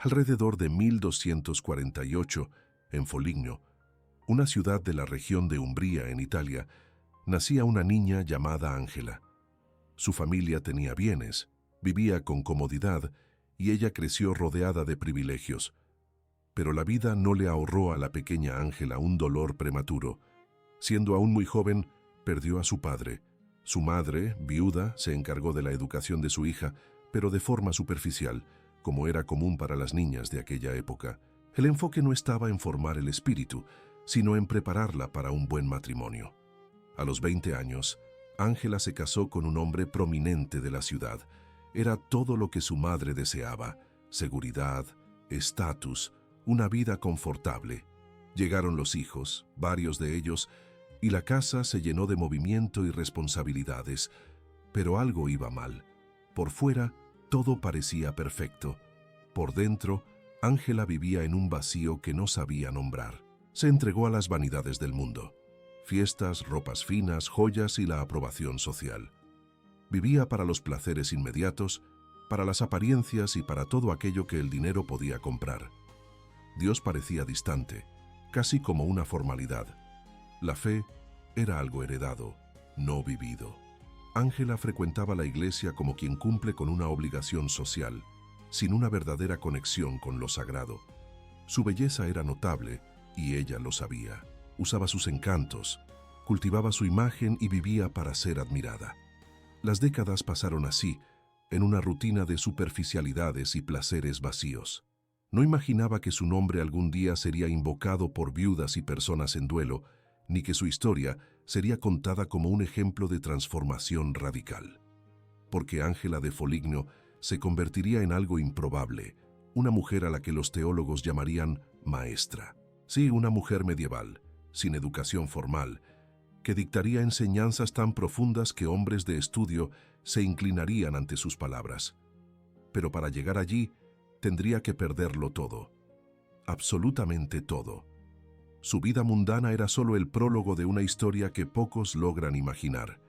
Alrededor de 1248, en Foligno, una ciudad de la región de Umbría en Italia, nacía una niña llamada Ángela. Su familia tenía bienes, vivía con comodidad y ella creció rodeada de privilegios. Pero la vida no le ahorró a la pequeña Ángela un dolor prematuro. Siendo aún muy joven, perdió a su padre. Su madre, viuda, se encargó de la educación de su hija, pero de forma superficial, como era común para las niñas de aquella época. El enfoque no estaba en formar el espíritu, sino en prepararla para un buen matrimonio. A los 20 años, Ángela se casó con un hombre prominente de la ciudad. Era todo lo que su madre deseaba: seguridad, estatus, una vida confortable. Llegaron los hijos, varios de ellos, y la casa se llenó de movimiento y responsabilidades. Pero algo iba mal. Por fuera, todo parecía perfecto. Por dentro, Ángela vivía en un vacío que no sabía nombrar. Se entregó a las vanidades del mundo: fiestas, ropas finas, joyas y la aprobación social. Vivía para los placeres inmediatos, para las apariencias y para todo aquello que el dinero podía comprar. Dios parecía distante, casi como una formalidad. La fe era algo heredado, no vivido. Ángela frecuentaba la iglesia como quien cumple con una obligación social, sin una verdadera conexión con lo sagrado. Su belleza era notable y ella lo sabía. Usaba sus encantos, cultivaba su imagen y vivía para ser admirada. Las décadas pasaron así, en una rutina de superficialidades y placeres vacíos. No imaginaba que su nombre algún día sería invocado por viudas y personas en duelo, ni que su historia sería contada como un ejemplo de transformación radical. Porque Ángela de Foligno se convertiría en algo improbable, una mujer a la que los teólogos llamarían maestra. Sí, una mujer medieval, sin educación formal, que dictaría enseñanzas tan profundas que hombres de estudio se inclinarían ante sus palabras. Pero para llegar allí, tendría que perderlo todo, absolutamente todo. Su vida mundana era solo el prólogo de una historia que pocos logran imaginar.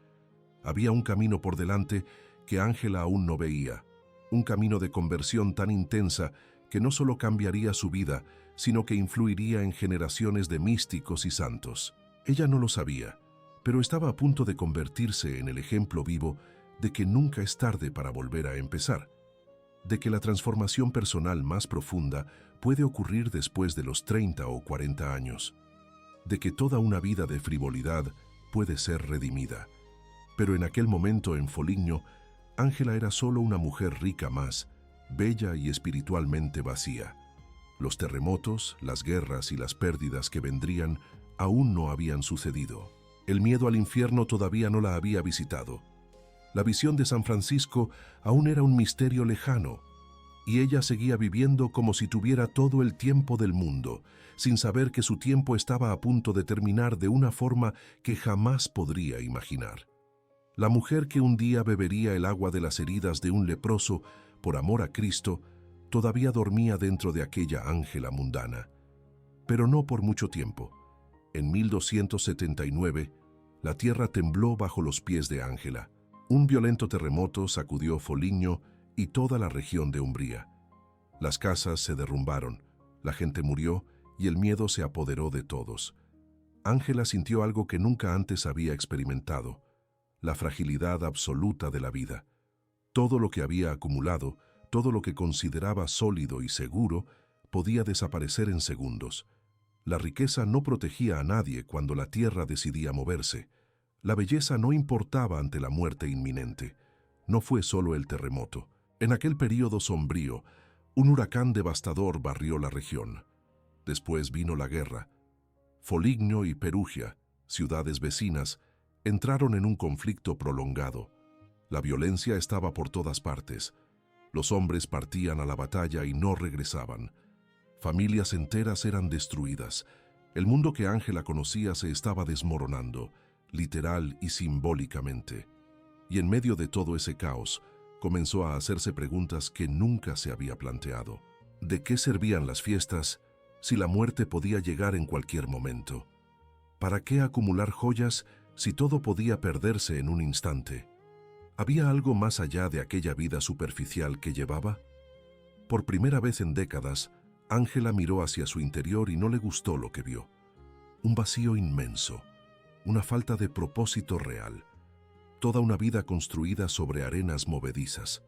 Había un camino por delante que Ángela aún no veía, un camino de conversión tan intensa que no solo cambiaría su vida, sino que influiría en generaciones de místicos y santos. Ella no lo sabía, pero estaba a punto de convertirse en el ejemplo vivo de que nunca es tarde para volver a empezar, de que la transformación personal más profunda puede ocurrir después de los 30 o 40 años, de que toda una vida de frivolidad puede ser redimida. Pero en aquel momento en Foligno, Ángela era solo una mujer rica más, bella y espiritualmente vacía. Los terremotos, las guerras y las pérdidas que vendrían aún no habían sucedido. El miedo al infierno todavía no la había visitado. La visión de San Francisco aún era un misterio lejano, y ella seguía viviendo como si tuviera todo el tiempo del mundo, sin saber que su tiempo estaba a punto de terminar de una forma que jamás podría imaginar. La mujer que un día bebería el agua de las heridas de un leproso por amor a Cristo, todavía dormía dentro de aquella Ángela mundana. Pero no por mucho tiempo. En 1279, la tierra tembló bajo los pies de Ángela. Un violento terremoto sacudió Foligno y toda la región de Umbría. Las casas se derrumbaron, la gente murió y el miedo se apoderó de todos. Ángela sintió algo que nunca antes había experimentado: la fragilidad absoluta de la vida. Todo lo que había acumulado, todo lo que consideraba sólido y seguro, podía desaparecer en segundos. La riqueza no protegía a nadie cuando la tierra decidía moverse. La belleza no importaba ante la muerte inminente. No fue solo el terremoto. En aquel período sombrío, un huracán devastador barrió la región. Después vino la guerra. Foligno y Perugia, ciudades vecinas, entraron en un conflicto prolongado. La violencia estaba por todas partes. Los hombres partían a la batalla y no regresaban. Familias enteras eran destruidas. El mundo que Ángela conocía se estaba desmoronando, literal y simbólicamente. Y en medio de todo ese caos, comenzó a hacerse preguntas que nunca se había planteado. ¿De qué servían las fiestas si la muerte podía llegar en cualquier momento? ¿Para qué acumular joyas si todo podía perderse en un instante? ¿Había algo más allá de aquella vida superficial que llevaba? Por primera vez en décadas, Ángela miró hacia su interior y no le gustó lo que vio. Un vacío inmenso, una falta de propósito real, toda una vida construida sobre arenas movedizas.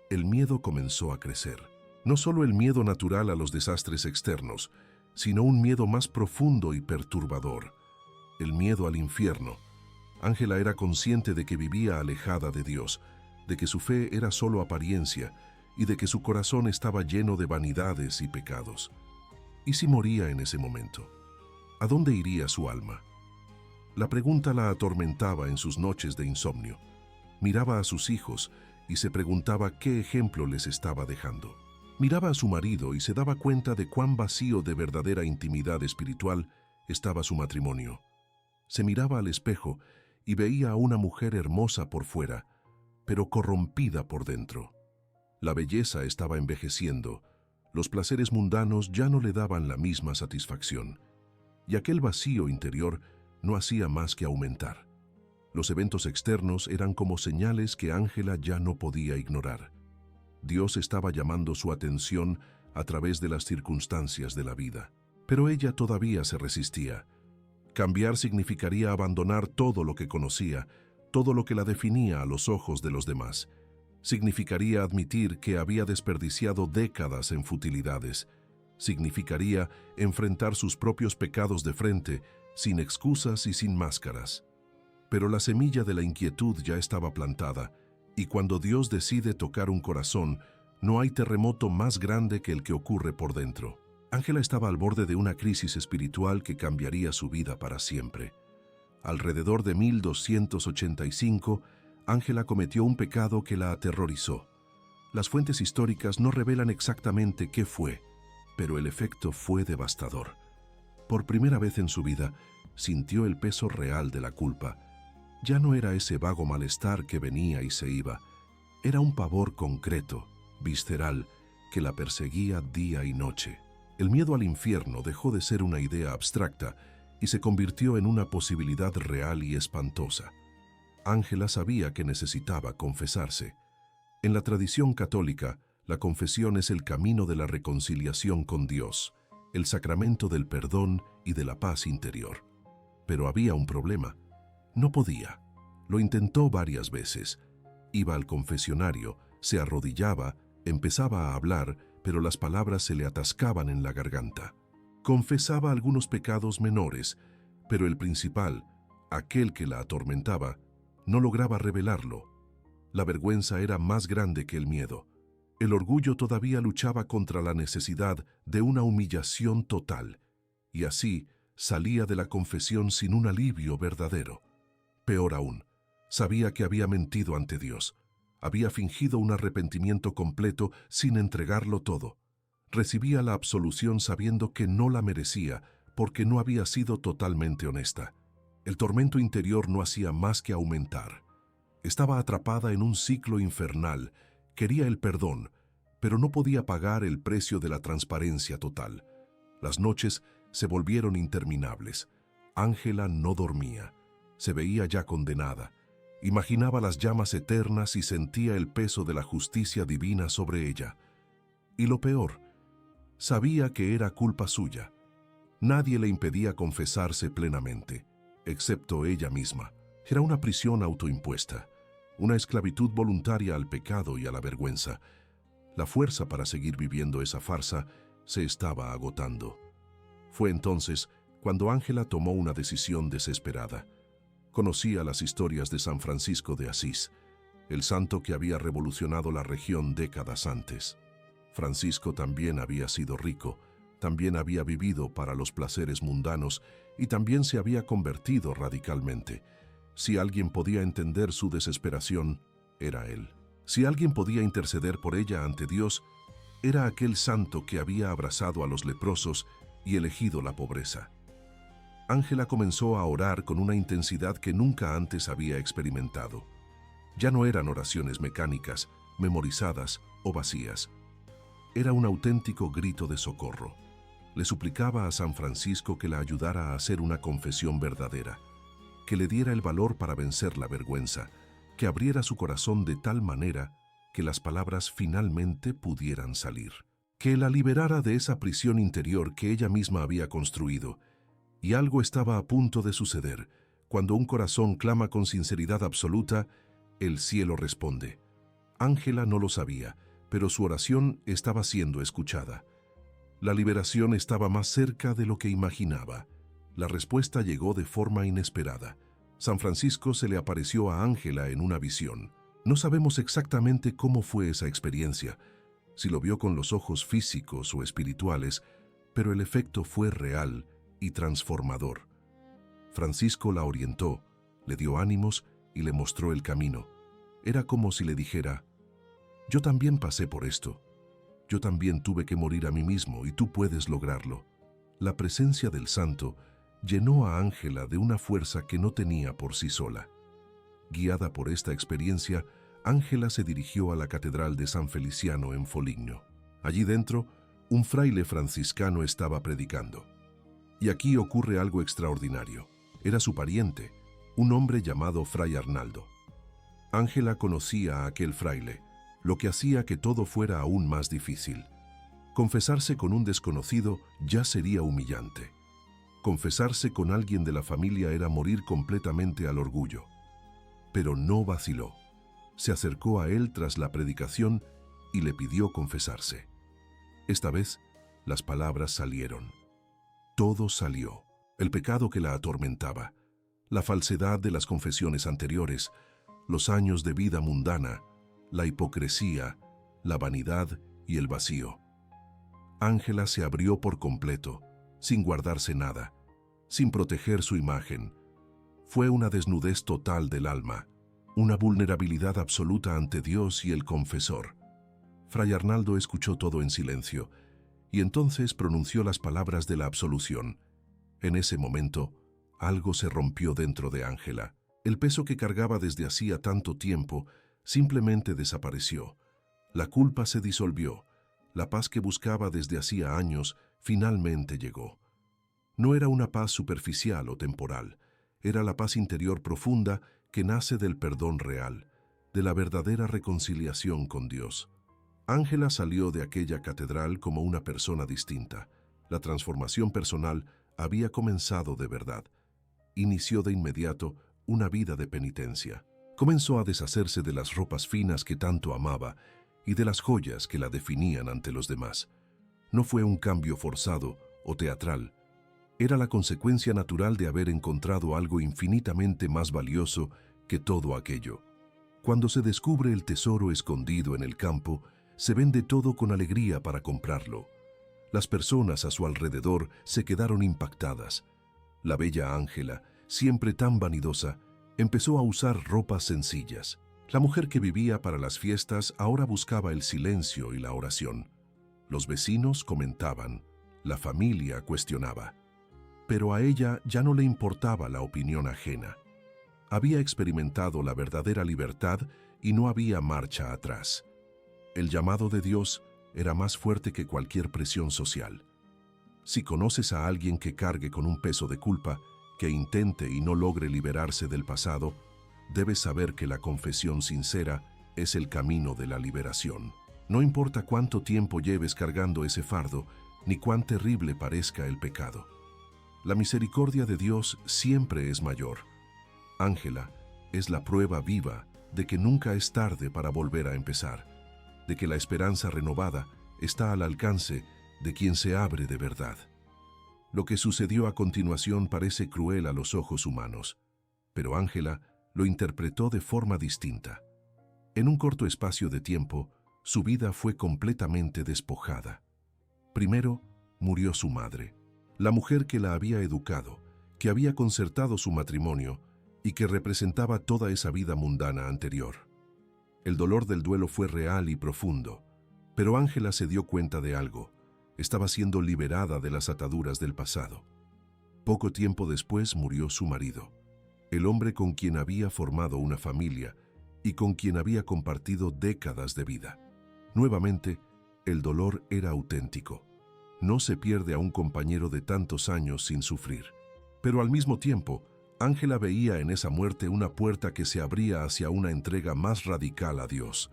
El miedo comenzó a crecer. No solo el miedo natural a los desastres externos, sino un miedo más profundo y perturbador, el miedo al infierno. Ángela era consciente de que vivía alejada de Dios, de que su fe era solo apariencia y de que su corazón estaba lleno de vanidades y pecados. ¿Y si moría en ese momento? ¿A dónde iría su alma? La pregunta la atormentaba en sus noches de insomnio. Miraba a sus hijos y se preguntaba qué ejemplo les estaba dejando. Miraba a su marido y se daba cuenta de cuán vacío de verdadera intimidad espiritual estaba su matrimonio. Se miraba al espejo y veía a una mujer hermosa por fuera, pero corrompida por dentro. La belleza estaba envejeciendo, los placeres mundanos ya no le daban la misma satisfacción, y aquel vacío interior no hacía más que aumentar. Los eventos externos eran como señales que Ángela ya no podía ignorar. Dios estaba llamando su atención a través de las circunstancias de la vida, pero ella todavía se resistía. Cambiar significaría abandonar todo lo que conocía, todo lo que la definía a los ojos de los demás. Significaría admitir que había desperdiciado décadas en futilidades. Significaría enfrentar sus propios pecados de frente, sin excusas y sin máscaras. Pero la semilla de la inquietud ya estaba plantada, y cuando Dios decide tocar un corazón, no hay terremoto más grande que el que ocurre por dentro. Ángela estaba al borde de una crisis espiritual que cambiaría su vida para siempre. Alrededor de 1285, Ángela cometió un pecado que la aterrorizó. Las fuentes históricas no revelan exactamente qué fue, pero el efecto fue devastador. Por primera vez en su vida, sintió el peso real de la culpa. Ya no era ese vago malestar que venía y se iba. Era un pavor concreto, visceral, que la perseguía día y noche. El miedo al infierno dejó de ser una idea abstracta y se convirtió en una posibilidad real y espantosa. Ángela sabía que necesitaba confesarse. En la tradición católica, la confesión es el camino de la reconciliación con Dios, el sacramento del perdón y de la paz interior. Pero había un problema. No podía. Lo intentó varias veces. Iba al confesionario, se arrodillaba, empezaba a hablar, pero las palabras se le atascaban en la garganta. Confesaba algunos pecados menores, pero el principal, aquel que la atormentaba, no lograba revelarlo. La vergüenza era más grande que el miedo. El orgullo todavía luchaba contra la necesidad de una humillación total, y así salía de la confesión sin un alivio verdadero. Peor aún, sabía que había mentido ante Dios. Había fingido un arrepentimiento completo sin entregarlo todo. Recibía la absolución sabiendo que no la merecía porque no había sido totalmente honesta. El tormento interior no hacía más que aumentar. Estaba atrapada en un ciclo infernal. Quería el perdón, pero no podía pagar el precio de la transparencia total. Las noches se volvieron interminables. Ángela no dormía. Se veía ya condenada. Imaginaba las llamas eternas y sentía el peso de la justicia divina sobre ella. Y lo peor, sabía que era culpa suya. Nadie le impedía confesarse plenamente, excepto ella misma. Era una prisión autoimpuesta, una esclavitud voluntaria al pecado y a la vergüenza. La fuerza para seguir viviendo esa farsa se estaba agotando. Fue entonces cuando Ángela tomó una decisión desesperada. Conocía las historias de San Francisco de Asís, el santo que había revolucionado la región décadas antes. Francisco también había sido rico, también había vivido para los placeres mundanos y también se había convertido radicalmente. Si alguien podía entender su desesperación, era él. Si alguien podía interceder por ella ante Dios, era aquel santo que había abrazado a los leprosos y elegido la pobreza. Ángela comenzó a orar con una intensidad que nunca antes había experimentado. Ya no eran oraciones mecánicas, memorizadas o vacías. Era un auténtico grito de socorro. Le suplicaba a San Francisco que la ayudara a hacer una confesión verdadera, que le diera el valor para vencer la vergüenza, que abriera su corazón de tal manera que las palabras finalmente pudieran salir. que la liberara de esa prisión interior que ella misma había construido. Y algo estaba a punto de suceder. Cuando un corazón clama con sinceridad absoluta, el cielo responde. Ángela no lo sabía, pero su oración estaba siendo escuchada. La liberación estaba más cerca de lo que imaginaba. La respuesta llegó de forma inesperada. San Francisco se le apareció a Ángela en una visión. No sabemos exactamente cómo fue esa experiencia, si lo vio con los ojos físicos o espirituales, pero el efecto fue real y transformador. Francisco la orientó, le dio ánimos y le mostró el camino. Era como si le dijera: yo también pasé por esto. Yo también tuve que morir a mí mismo y tú puedes lograrlo. La presencia del santo llenó a Ángela de una fuerza que no tenía por sí sola. Guiada por esta experiencia, Ángela se dirigió a la Catedral de San Feliciano en Foligno. Allí dentro, un fraile franciscano estaba predicando. Y aquí ocurre algo extraordinario. Era su pariente, un hombre llamado Fray Arnaldo. Ángela conocía a aquel fraile, lo que hacía que todo fuera aún más difícil. Confesarse con un desconocido ya sería humillante. Confesarse con alguien de la familia era morir completamente al orgullo. Pero no vaciló. Se acercó a él tras la predicación y le pidió confesarse. Esta vez, las palabras salieron. Todo salió. El pecado que la atormentaba, la falsedad de las confesiones anteriores, los años de vida mundana, la hipocresía, la vanidad y el vacío. Ángela se abrió por completo, sin guardarse nada, sin proteger su imagen. Fue una desnudez total del alma, una vulnerabilidad absoluta ante Dios y el confesor. Fray Arnaldo escuchó todo en silencio, y entonces pronunció las palabras de la absolución. En ese momento, algo se rompió dentro de Ángela. El peso que cargaba desde hacía tanto tiempo simplemente desapareció. La culpa se disolvió. La paz que buscaba desde hacía años finalmente llegó. No era una paz superficial o temporal, era la paz interior profunda que nace del perdón real, de la verdadera reconciliación con Dios. Ángela salió de aquella catedral como una persona distinta. La transformación personal había comenzado de verdad. Inició de inmediato una vida de penitencia. Comenzó a deshacerse de las ropas finas que tanto amaba y de las joyas que la definían ante los demás. No fue un cambio forzado o teatral. Era la consecuencia natural de haber encontrado algo infinitamente más valioso que todo aquello. Cuando se descubre el tesoro escondido en el campo, se vende todo con alegría para comprarlo. Las personas a su alrededor se quedaron impactadas. La bella Ángela, siempre tan vanidosa, empezó a usar ropas sencillas. La mujer que vivía para las fiestas ahora buscaba el silencio y la oración. Los vecinos comentaban, la familia cuestionaba. Pero a ella ya no le importaba la opinión ajena. Había experimentado la verdadera libertad y no había marcha atrás. El llamado de Dios era más fuerte que cualquier presión social. Si conoces a alguien que cargue con un peso de culpa, que intente y no logre liberarse del pasado, debes saber que la confesión sincera es el camino de la liberación. No importa cuánto tiempo lleves cargando ese fardo, ni cuán terrible parezca el pecado. La misericordia de Dios siempre es mayor. Ángela es la prueba viva de que nunca es tarde para volver a empezar, de que la esperanza renovada está al alcance de quien se abre de verdad. Lo que sucedió a continuación parece cruel a los ojos humanos, pero Ángela lo interpretó de forma distinta. En un corto espacio de tiempo, su vida fue completamente despojada. Primero, murió su madre, la mujer que la había educado, que había concertado su matrimonio y que representaba toda esa vida mundana anterior. El dolor del duelo fue real y profundo, pero Ángela se dio cuenta de algo. Estaba siendo liberada de las ataduras del pasado. Poco tiempo después murió su marido, el hombre con quien había formado una familia y con quien había compartido décadas de vida. Nuevamente, el dolor era auténtico. No se pierde a un compañero de tantos años sin sufrir. Pero al mismo tiempo, Ángela veía en esa muerte una puerta que se abría hacia una entrega más radical a Dios.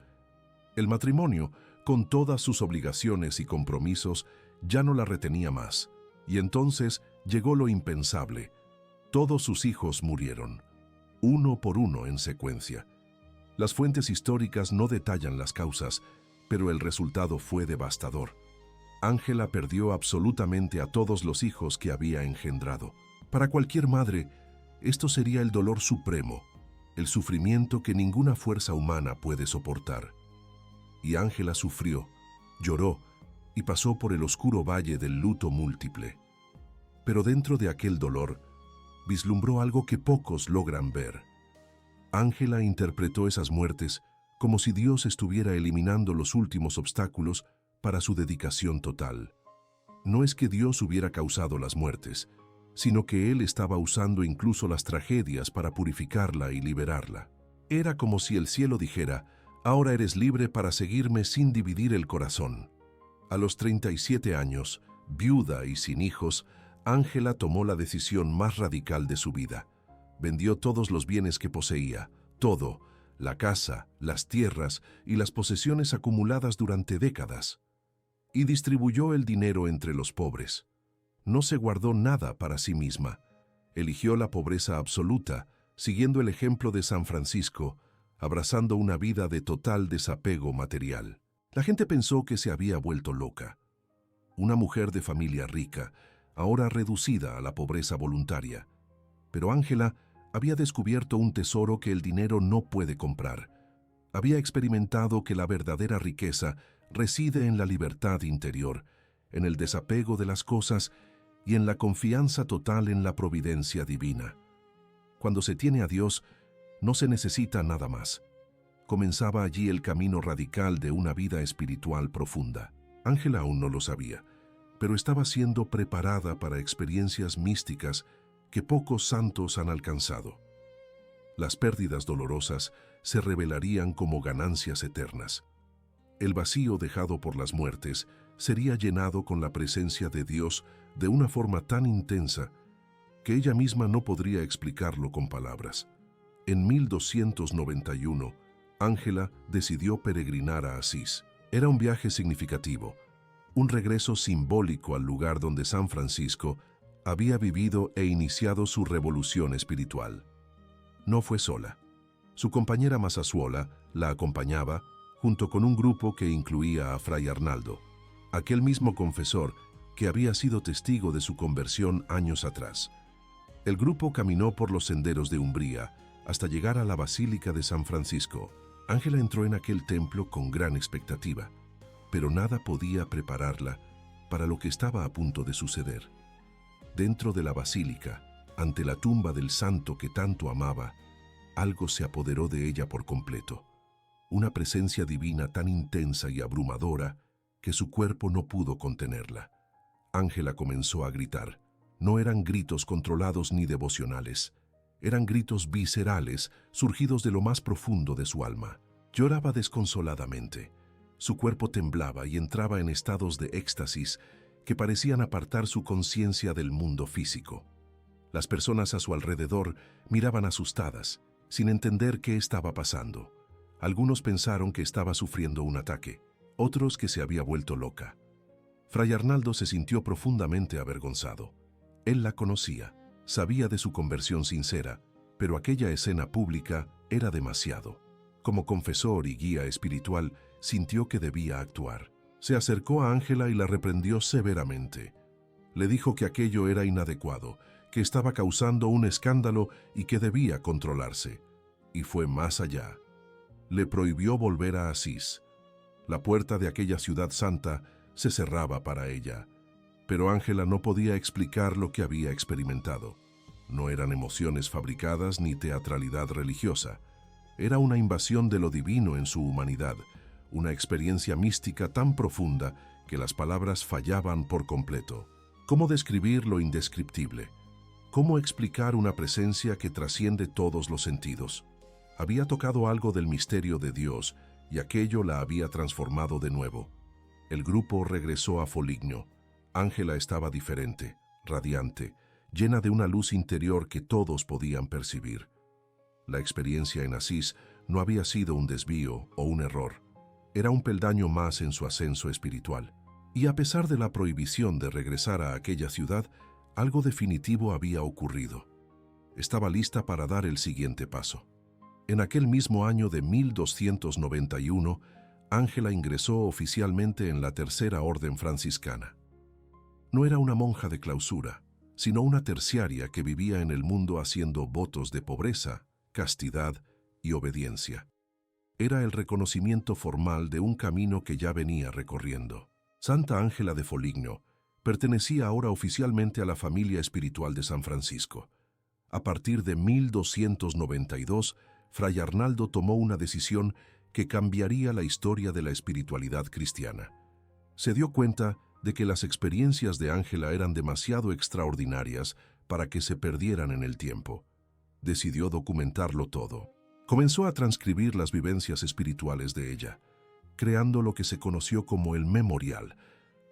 El matrimonio Con todas sus obligaciones y compromisos, ya no la retenía más. Y entonces llegó lo impensable. Todos sus hijos murieron, uno por uno en secuencia. Las fuentes históricas no detallan las causas, pero el resultado fue devastador. Ángela perdió absolutamente a todos los hijos que había engendrado. Para cualquier madre, esto sería el dolor supremo, el sufrimiento que ninguna fuerza humana puede soportar. Y Ángela sufrió, lloró y pasó por el oscuro valle del luto múltiple. Pero dentro de aquel dolor, vislumbró algo que pocos logran ver. Ángela interpretó esas muertes como si Dios estuviera eliminando los últimos obstáculos para su dedicación total. No es que Dios hubiera causado las muertes, sino que Él estaba usando incluso las tragedias para purificarla y liberarla. Era como si el cielo dijera: ahora eres libre para seguirme sin dividir el corazón. A los 37 años, viuda y sin hijos, Ángela tomó la decisión más radical de su vida. Vendió todos los bienes que poseía, todo, la casa, las tierras y las posesiones acumuladas durante décadas, y distribuyó el dinero entre los pobres. No se guardó nada para sí misma. Eligió la pobreza absoluta, siguiendo el ejemplo de San Francisco, abrazando una vida de total desapego material. La gente pensó que se había vuelto loca. Una mujer de familia rica, ahora reducida a la pobreza voluntaria. Pero Ángela había descubierto un tesoro que el dinero no puede comprar. Había experimentado que la verdadera riqueza reside en la libertad interior, en el desapego de las cosas y en la confianza total en la providencia divina. Cuando se tiene a Dios, no se necesita nada más. Comenzaba allí el camino radical de una vida espiritual profunda. Ángela aún no lo sabía, pero estaba siendo preparada para experiencias místicas que pocos santos han alcanzado. Las pérdidas dolorosas se revelarían como ganancias eternas. El vacío dejado por las muertes sería llenado con la presencia de Dios de una forma tan intensa que ella misma no podría explicarlo con palabras. En 1291, Ángela decidió peregrinar a Asís. Era un viaje significativo, un regreso simbólico al lugar donde San Francisco había vivido e iniciado su revolución espiritual. No fue sola. Su compañera Masasuola la acompañaba junto con un grupo que incluía a Fray Arnaldo, aquel mismo confesor que había sido testigo de su conversión años atrás. El grupo caminó por los senderos de Umbría hasta llegar a la Basílica de San Francisco. Ángela entró en aquel templo con gran expectativa, pero nada podía prepararla para lo que estaba a punto de suceder. Dentro de la basílica, ante la tumba del santo que tanto amaba, algo se apoderó de ella por completo. Una presencia divina tan intensa y abrumadora que su cuerpo no pudo contenerla. Ángela comenzó a gritar. No eran gritos controlados ni devocionales. Eran gritos viscerales, surgidos de lo más profundo de su alma. Lloraba desconsoladamente. Su cuerpo temblaba y entraba en estados de éxtasis que parecían apartar su conciencia del mundo físico. Las personas a su alrededor miraban asustadas, sin entender qué estaba pasando. Algunos pensaron que estaba sufriendo un ataque, otros que se había vuelto loca. Fray Arnaldo se sintió profundamente avergonzado. Él la conocía, sabía de su conversión sincera, pero aquella escena pública era demasiado. Como confesor y guía espiritual, sintió que debía actuar. Se acercó a Ángela y la reprendió severamente. Le dijo que aquello era inadecuado, que estaba causando un escándalo y que debía controlarse. Y fue más allá. Le prohibió volver a Asís. La puerta de aquella ciudad santa se cerraba para ella. Pero Ángela no podía explicar lo que había experimentado. No eran emociones fabricadas ni teatralidad religiosa. Era una invasión de lo divino en su humanidad, una experiencia mística tan profunda que las palabras fallaban por completo. ¿Cómo describir lo indescriptible? ¿Cómo explicar una presencia que trasciende todos los sentidos? Había tocado algo del misterio de Dios y aquello la había transformado de nuevo. El grupo regresó a Foligno. Ángela estaba diferente, radiante, llena de una luz interior que todos podían percibir. La experiencia en Asís no había sido un desvío o un error. Era un peldaño más en su ascenso espiritual. Y a pesar de la prohibición de regresar a aquella ciudad, algo definitivo había ocurrido. Estaba lista para dar el siguiente paso. En aquel mismo año de 1291, Ángela ingresó oficialmente en la Tercera Orden Franciscana. No era una monja de clausura, sino una terciaria que vivía en el mundo haciendo votos de pobreza, castidad y obediencia. Era el reconocimiento formal de un camino que ya venía recorriendo. Santa Ángela de Foligno pertenecía ahora oficialmente a la familia espiritual de San Francisco. A partir de 1292, Fray Arnaldo tomó una decisión que cambiaría la historia de la espiritualidad cristiana. Se dio cuenta de que las experiencias de Ángela eran demasiado extraordinarias para que se perdieran en el tiempo. Decidió documentarlo todo. Comenzó a transcribir las vivencias espirituales de ella, creando lo que se conoció como el Memorial,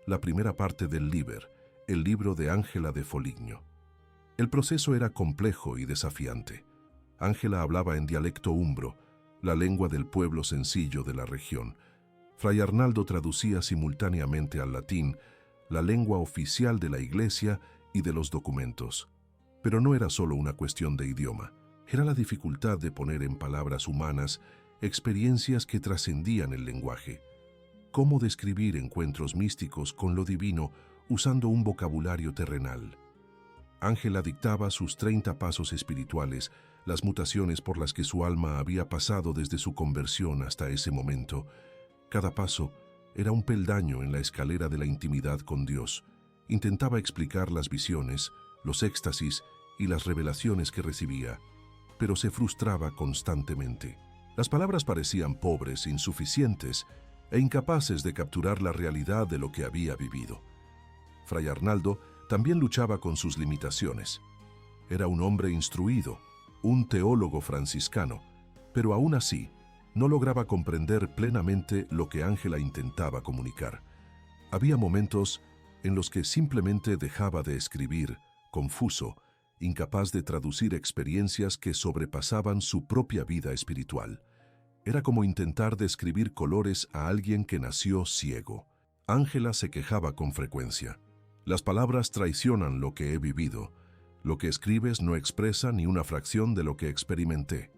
la primera parte del Liber, el libro de Ángela de Foligno. El proceso era complejo y desafiante. Ángela hablaba en dialecto umbro, la lengua del pueblo sencillo de la región. Fray Arnaldo traducía simultáneamente al latín, la lengua oficial de la Iglesia y de los documentos. Pero no era solo una cuestión de idioma, era la dificultad de poner en palabras humanas experiencias que trascendían el lenguaje. ¿Cómo describir encuentros místicos con lo divino usando un vocabulario terrenal? Ángela dictaba sus 30 pasos espirituales, las mutaciones por las que su alma había pasado desde su conversión hasta ese momento. Cada paso era un peldaño en la escalera de la intimidad con Dios. Intentaba explicar las visiones, los éxtasis y las revelaciones que recibía, pero se frustraba constantemente. Las palabras parecían pobres, insuficientes e incapaces de capturar la realidad de lo que había vivido. Fray Arnaldo también luchaba con sus limitaciones. Era un hombre instruido, un teólogo franciscano, pero aún así no lograba comprender plenamente lo que Ángela intentaba comunicar. Había momentos en los que simplemente dejaba de escribir, confuso, incapaz de traducir experiencias que sobrepasaban su propia vida espiritual. Era como intentar describir colores a alguien que nació ciego. Ángela se quejaba con frecuencia. Las palabras traicionan lo que he vivido. Lo que escribes no expresa ni una fracción de lo que experimenté.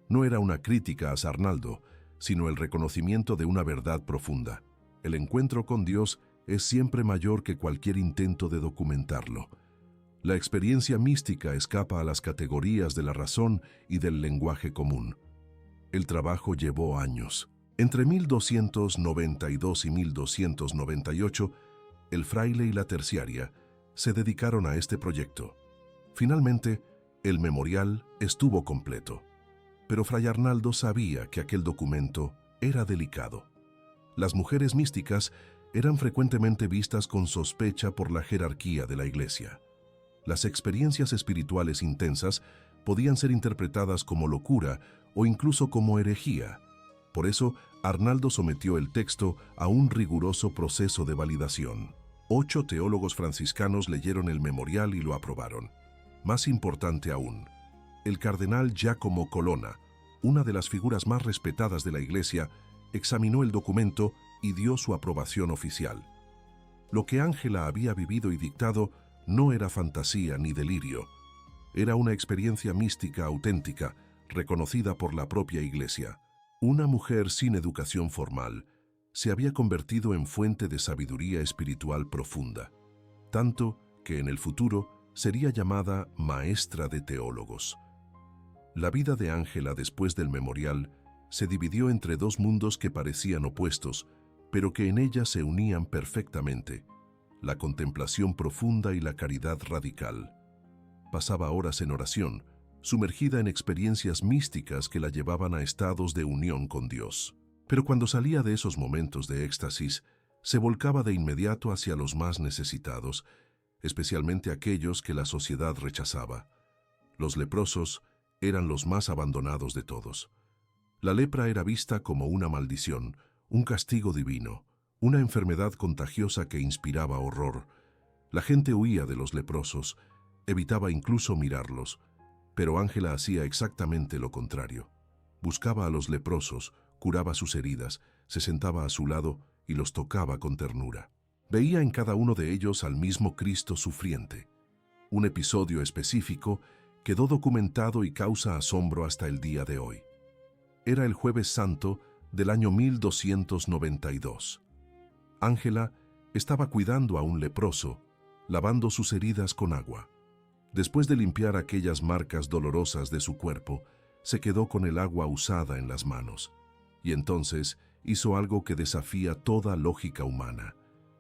No era una crítica a Arnaldo, sino el reconocimiento de una verdad profunda. El encuentro con Dios es siempre mayor que cualquier intento de documentarlo. La experiencia mística escapa a las categorías de la razón y del lenguaje común. El trabajo llevó años. Entre 1292 y 1298, el fraile y la terciaria se dedicaron a este proyecto. Finalmente, el memorial estuvo completo. Pero Fray Arnaldo sabía que aquel documento era delicado. Las mujeres místicas eran frecuentemente vistas con sospecha por la jerarquía de la Iglesia. Las experiencias espirituales intensas podían ser interpretadas como locura o incluso como herejía. Por eso, Arnaldo sometió el texto a un riguroso proceso de validación. 8 teólogos franciscanos leyeron el memorial y lo aprobaron. Más importante aún, el cardenal Giacomo Colonna, una de las figuras más respetadas de la Iglesia, examinó el documento y dio su aprobación oficial. Lo que Ángela había vivido y dictado no era fantasía ni delirio. Era una experiencia mística auténtica, reconocida por la propia Iglesia. Una mujer sin educación formal se había convertido en fuente de sabiduría espiritual profunda, tanto que en el futuro sería llamada maestra de teólogos. La vida de Ángela después del memorial se dividió entre dos mundos que parecían opuestos, pero que en ella se unían perfectamente: la contemplación profunda y la caridad radical. Pasaba horas en oración, sumergida en experiencias místicas que la llevaban a estados de unión con Dios. Pero cuando salía de esos momentos de éxtasis, se volcaba de inmediato hacia los más necesitados, especialmente aquellos que la sociedad rechazaba. Los leprosos eran los más abandonados de todos. La lepra era vista como una maldición, un castigo divino, una enfermedad contagiosa que inspiraba horror. La gente huía de los leprosos, evitaba incluso mirarlos, pero Ángela hacía exactamente lo contrario. Buscaba a los leprosos, curaba sus heridas, se sentaba a su lado y los tocaba con ternura. Veía en cada uno de ellos al mismo Cristo sufriente. Un episodio específico quedó documentado y causa asombro hasta el día de hoy. Era el Jueves Santo del año 1292. Ángela estaba cuidando a un leproso, lavando sus heridas con agua. Después de limpiar aquellas marcas dolorosas de su cuerpo, se quedó con el agua usada en las manos. Y entonces hizo algo que desafía toda lógica humana.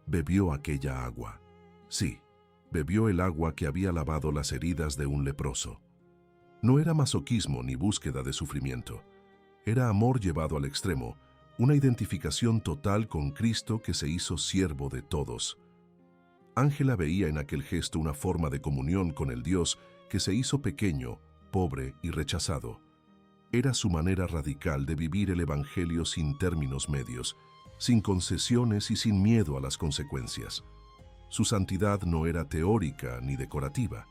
Bebió aquella agua. Sí, bebió el agua que había lavado las heridas de un leproso. No era masoquismo ni búsqueda de sufrimiento. Era amor llevado al extremo, una identificación total con Cristo que se hizo siervo de todos. Ángela veía en aquel gesto una forma de comunión con el Dios que se hizo pequeño, pobre y rechazado. Era su manera radical de vivir el Evangelio sin términos medios, sin concesiones y sin miedo a las consecuencias. Su santidad no era teórica ni decorativa,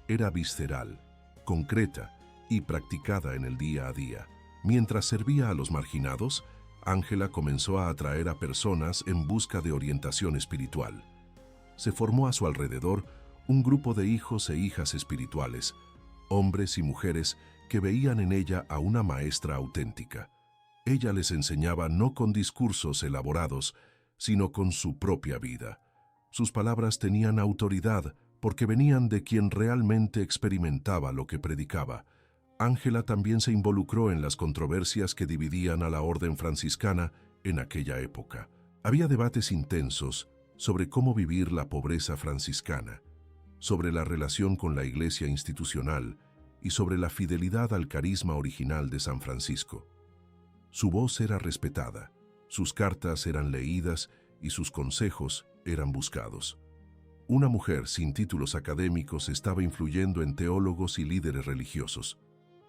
era visceral, concreta y practicada en el día a día. Mientras servía a los marginados, Ángela comenzó a atraer a personas en busca de orientación espiritual. Se formó a su alrededor un grupo de hijos e hijas espirituales, hombres y mujeres que veían en ella a una maestra auténtica. Ella les enseñaba no con discursos elaborados, sino con su propia vida. Sus palabras tenían autoridad porque venían de quien realmente experimentaba lo que predicaba. Ángela también se involucró en las controversias que dividían a la orden franciscana en aquella época. Había debates intensos sobre cómo vivir la pobreza franciscana, sobre la relación con la iglesia institucional y sobre la fidelidad al carisma original de San Francisco. Su voz era respetada, sus cartas eran leídas y sus consejos eran buscados. Una mujer sin títulos académicos estaba influyendo en teólogos y líderes religiosos.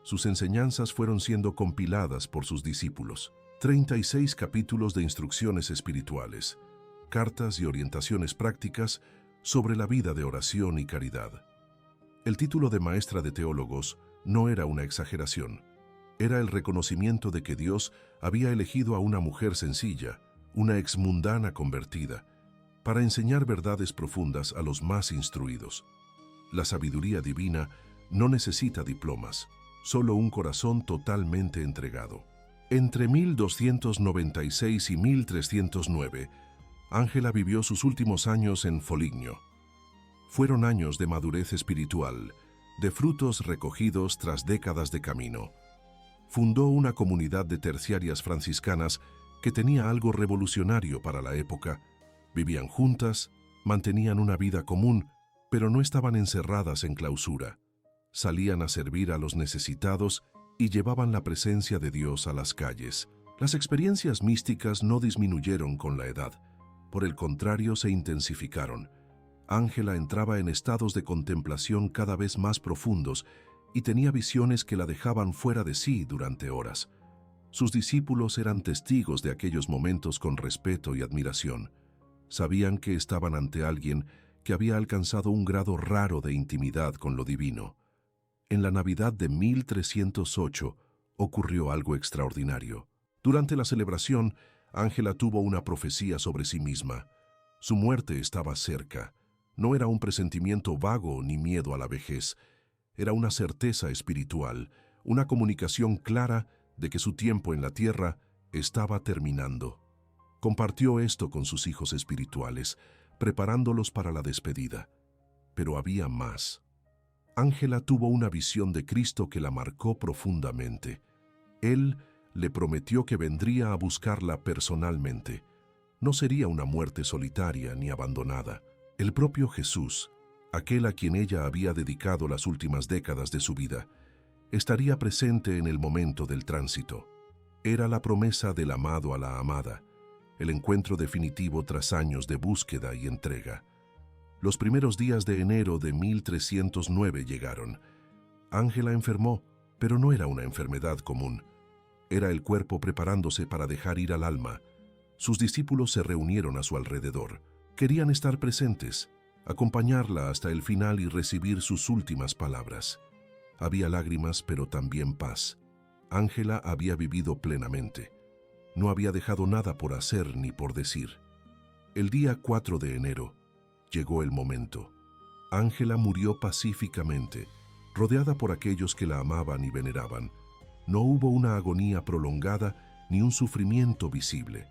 Sus enseñanzas fueron siendo compiladas por sus discípulos. 36 capítulos de instrucciones espirituales, cartas y orientaciones prácticas sobre la vida de oración y caridad. El título de maestra de teólogos no era una exageración. Era el reconocimiento de que Dios había elegido a una mujer sencilla, una exmundana convertida, para enseñar verdades profundas a los más instruidos. La sabiduría divina no necesita diplomas, solo un corazón totalmente entregado. Entre 1296 y 1309, Ángela vivió sus últimos años en Foligno. Fueron años de madurez espiritual, de frutos recogidos tras décadas de camino. Fundó una comunidad de terciarias franciscanas que tenía algo revolucionario para la época. Vivían juntas, mantenían una vida común, pero no estaban encerradas en clausura. Salían a servir a los necesitados y llevaban la presencia de Dios a las calles. Las experiencias místicas no disminuyeron con la edad, por el contrario se intensificaron. Ángela entraba en estados de contemplación cada vez más profundos y tenía visiones que la dejaban fuera de sí durante horas. Sus discípulos eran testigos de aquellos momentos con respeto y admiración. Sabían que estaban ante alguien que había alcanzado un grado raro de intimidad con lo divino. En la Navidad de 1308 ocurrió algo extraordinario. Durante la celebración, Ángela tuvo una profecía sobre sí misma. Su muerte estaba cerca. No era un presentimiento vago ni miedo a la vejez. Era una certeza espiritual, una comunicación clara de que su tiempo en la tierra estaba terminando. Compartió esto con sus hijos espirituales, preparándolos para la despedida. Pero había más. Ángela tuvo una visión de Cristo que la marcó profundamente. Él le prometió que vendría a buscarla personalmente. No sería una muerte solitaria ni abandonada. El propio Jesús, aquel a quien ella había dedicado las últimas décadas de su vida, estaría presente en el momento del tránsito. Era la promesa del amado a la amada, el encuentro definitivo tras años de búsqueda y entrega. Los primeros días de enero de 1309 llegaron. Ángela enfermó, pero no era una enfermedad común. Era el cuerpo preparándose para dejar ir al alma. Sus discípulos se reunieron a su alrededor. Querían estar presentes, acompañarla hasta el final y recibir sus últimas palabras. Había lágrimas, pero también paz. Ángela había vivido plenamente. No había dejado nada por hacer ni por decir. El día 4 de enero llegó el momento. Ángela murió pacíficamente, rodeada por aquellos que la amaban y veneraban. No hubo una agonía prolongada ni un sufrimiento visible.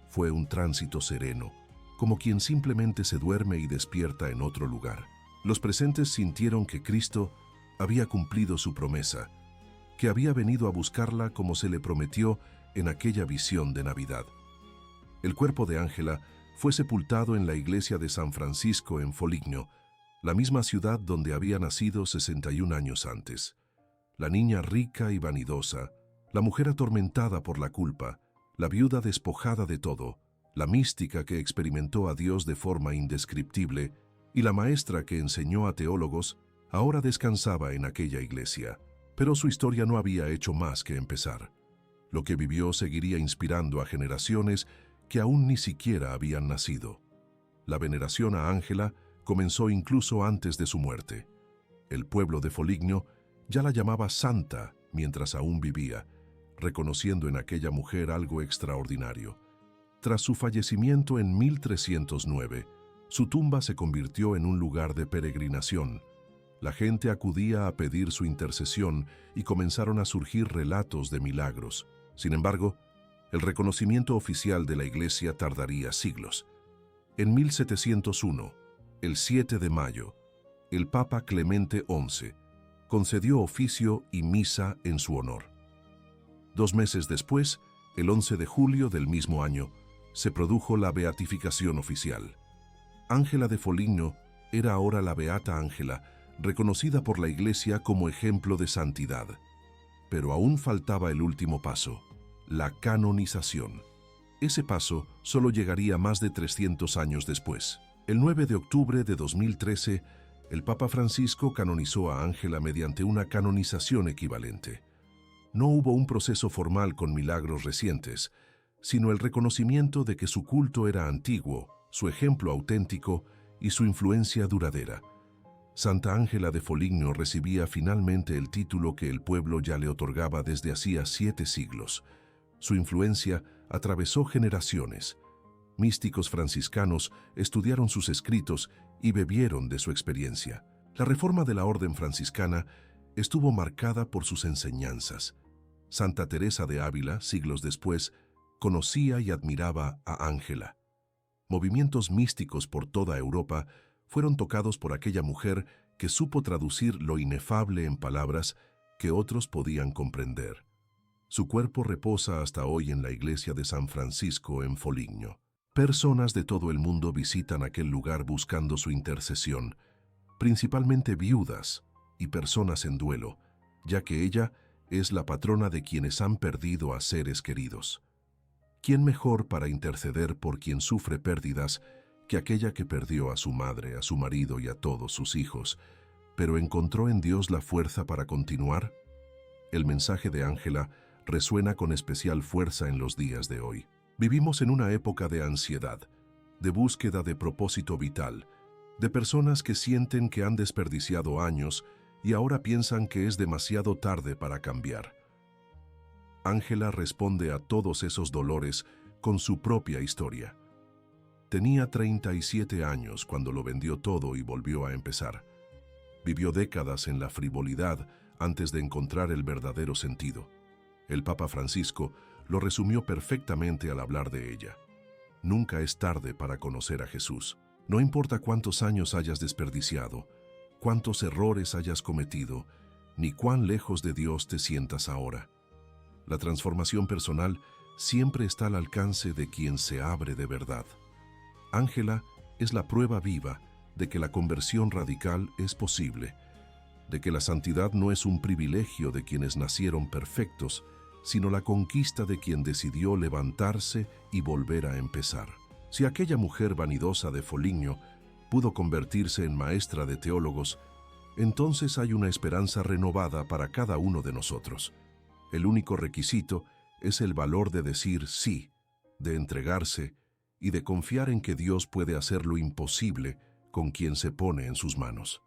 Fue un tránsito sereno, como quien simplemente se duerme y despierta en otro lugar. Los presentes sintieron que Cristo había cumplido su promesa, que había venido a buscarla como se le prometió en aquella visión de Navidad. El cuerpo de Ángela fue sepultado en la iglesia de San Francisco en Foligno, la misma ciudad donde había nacido 61 años antes. La niña rica y vanidosa, la mujer atormentada por la culpa, la viuda despojada de todo, la mística que experimentó a Dios de forma indescriptible y la maestra que enseñó a teólogos, ahora descansaba en aquella iglesia. Pero su historia no había hecho más que empezar. Lo que vivió seguiría inspirando a generaciones que aún ni siquiera habían nacido. La veneración a Ángela comenzó incluso antes de su muerte. El pueblo de Foligno ya la llamaba santa mientras aún vivía, reconociendo en aquella mujer algo extraordinario. Tras su fallecimiento en 1309, su tumba se convirtió en un lugar de peregrinación. La gente acudía a pedir su intercesión y comenzaron a surgir relatos de milagros. Sin embargo, el reconocimiento oficial de la Iglesia tardaría siglos. En 1701, el 7 de mayo, el Papa Clemente XI concedió oficio y misa en su honor. 2 meses después, el 11 de julio del mismo año, se produjo la beatificación oficial. Ángela de Foligno era ahora la Beata Ángela, reconocida por la Iglesia como ejemplo de santidad. Pero aún faltaba el último paso, la canonización. Ese paso solo llegaría más de 300 años después. El 9 de octubre de 2013, el Papa Francisco canonizó a Ángela mediante una canonización equivalente. No hubo un proceso formal con milagros recientes, sino el reconocimiento de que su culto era antiguo, su ejemplo auténtico y su influencia duradera. Santa Ángela de Foligno recibía finalmente el título que el pueblo ya le otorgaba desde hacía 7 siglos. Su influencia atravesó generaciones. Místicos franciscanos estudiaron sus escritos y bebieron de su experiencia. La reforma de la orden franciscana estuvo marcada por sus enseñanzas. Santa Teresa de Ávila, siglos después, conocía y admiraba a Ángela. Movimientos místicos por toda Europa fueron tocados por aquella mujer que supo traducir lo inefable en palabras que otros podían comprender. Su cuerpo reposa hasta hoy en la iglesia de San Francisco en Foligno. Personas de todo el mundo visitan aquel lugar buscando su intercesión, principalmente viudas y personas en duelo, ya que ella es la patrona de quienes han perdido a seres queridos. ¿Quién mejor para interceder por quien sufre pérdidas que aquella que perdió a su madre, a su marido y a todos sus hijos, pero encontró en Dios la fuerza para continuar? El mensaje de Ángela resuena con especial fuerza en los días de hoy. Vivimos en una época de ansiedad, de búsqueda de propósito vital, de personas que sienten que han desperdiciado años y ahora piensan que es demasiado tarde para cambiar. Ángela responde a todos esos dolores con su propia historia. Tenía 37 años cuando lo vendió todo y volvió a empezar. Vivió décadas en la frivolidad antes de encontrar el verdadero sentido. El Papa Francisco lo resumió perfectamente al hablar de ella. Nunca es tarde para conocer a Jesús. No importa cuántos años hayas desperdiciado, cuántos errores hayas cometido, ni cuán lejos de Dios te sientas ahora. La transformación personal siempre está al alcance de quien se abre de verdad. Ángela es la prueba viva de que la conversión radical es posible, de que la santidad no es un privilegio de quienes nacieron perfectos, sino la conquista de quien decidió levantarse y volver a empezar. Si aquella mujer vanidosa de Foligno pudo convertirse en maestra de teólogos, entonces hay una esperanza renovada para cada uno de nosotros. El único requisito es el valor de decir sí, de entregarse y de confiar en que Dios puede hacer lo imposible con quien se pone en sus manos.